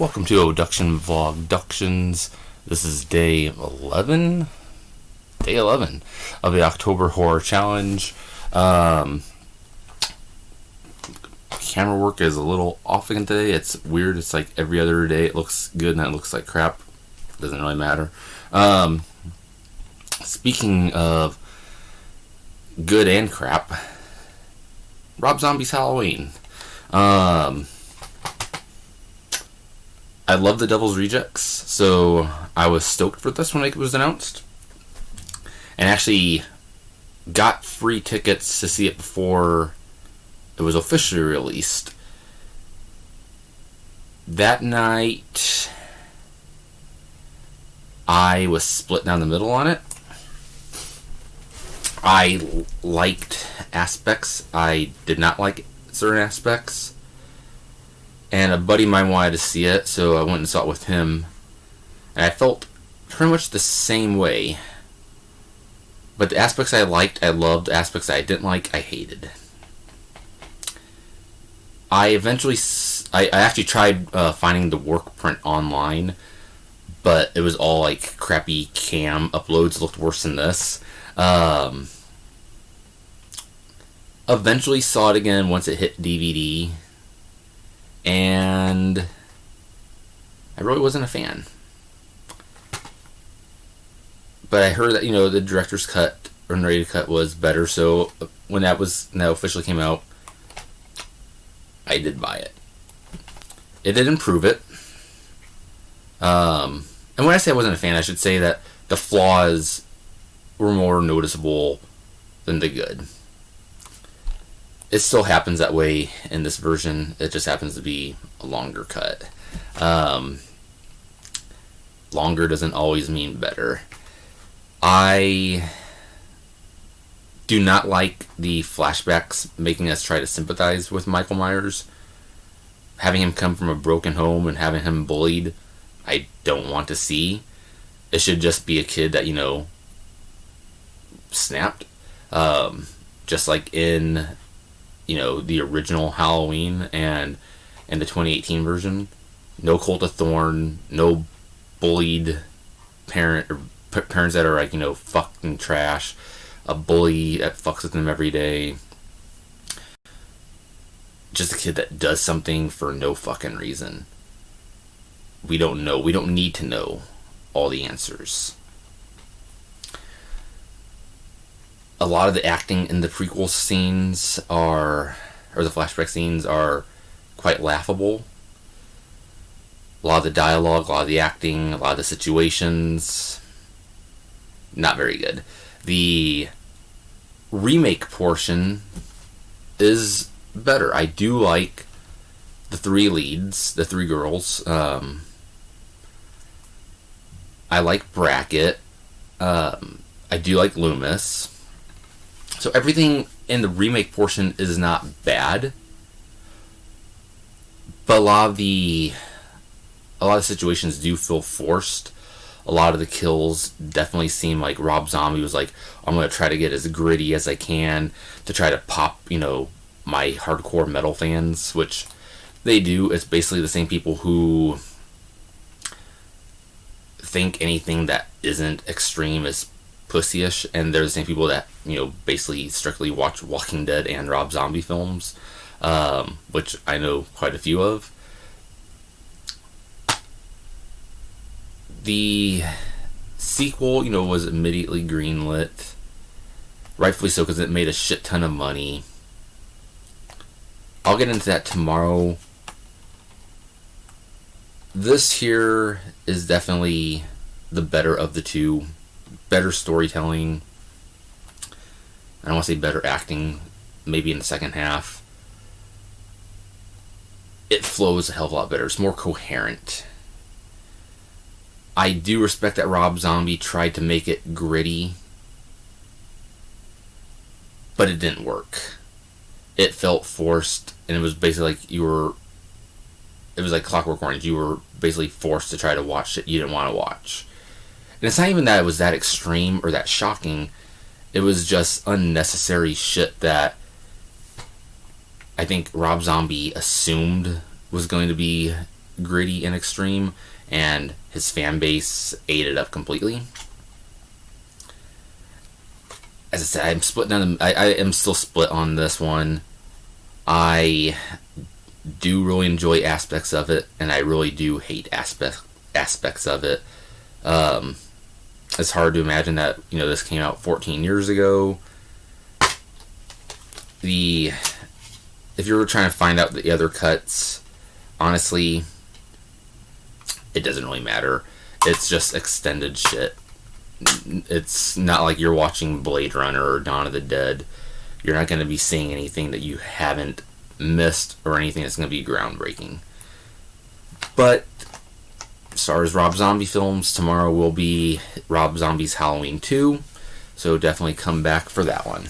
Welcome to Oduction-Vlog-Ductions. This is day 11? Day 11 of the October Horror Challenge. Camera work is a little off again today. It's weird. It's like every other day it looks good and then it looks like crap. Doesn't really matter. Speaking of good and crap, Rob Zombie's Halloween. I love The Devil's Rejects, so I was stoked for this when it was announced. And actually got free tickets to see it before it was officially released. That night, I was split down the middle on it. I liked aspects. I did not like certain aspects. And a buddy of mine wanted to see it, so I went and saw it with him. And I felt pretty much the same way. But the aspects I liked, I loved. The aspects I didn't like, I hated. I actually tried finding the work print online, but it was all like crappy cam uploads. Looked worse than this. Eventually saw it again once it hit DVD. And I really wasn't a fan. But I heard that, the director's cut or narrated cut was better, so when that officially came out, I did buy it. It did improve it. And when I say I wasn't a fan, I should say that the flaws were more noticeable than the good. It still happens that way in this version. It just happens to be a longer cut. Longer doesn't always mean better. I do not like the flashbacks making us try to sympathize with Michael Myers. Having him come from a broken home and having him bullied, I don't want to see. It should just be a kid that, snapped. Just like in the original Halloween and the 2018 version. No Cult of Thorn, no bullied parents that are like, fucking trash, a bully that fucks with them every day. Just a kid that does something for no fucking reason. We don't know. We don't need to know all the answers. A lot of the acting in the prequel scenes or the flashback scenes are quite laughable. A lot of the dialogue, a lot of the acting, a lot of the situations, not very good. The remake portion is better. I do like the three leads, the three girls. I like Brackett. I do like Loomis. So everything in the remake portion is not bad, but a lot of the situations do feel forced. A lot of the kills definitely seem like Rob Zombie was like, I'm going to try to get as gritty as I can to try to pop, my hardcore metal fans, which they do. It's basically the same people who think anything that isn't extreme is pussyish, and they're the same people that basically strictly watch Walking Dead and Rob Zombie films, which I know quite a few of. The sequel, was immediately greenlit, rightfully so, because it made a shit ton of money. I'll get into that tomorrow. This here is definitely the better of the two. Better storytelling. I don't want to say better acting, maybe in the second half. It flows a hell of a lot better. It's more coherent. I do respect that Rob Zombie tried to make it gritty, but it didn't work. It felt forced, and it was basically like it was like Clockwork Orange. You were basically forced to try to watch shit you didn't want to watch. And it's not even that it was that extreme or that shocking. It was just unnecessary shit that I think Rob Zombie assumed was going to be gritty and extreme, and his fan base ate it up completely. As I said, I'm split on. I am still split on this one. I do really enjoy aspects of it, and I really do hate aspects of it. It's hard to imagine that this came out 14 years ago. If you were trying to find out the other cuts, honestly, it doesn't really matter. It's just extended shit. It's not like you're watching Blade Runner or Dawn of the Dead. You're not going to be seeing anything that you haven't missed or anything that's going to be groundbreaking. But as far as Rob Zombie films, tomorrow will be Rob Zombie's Halloween 2, so definitely come back for that one.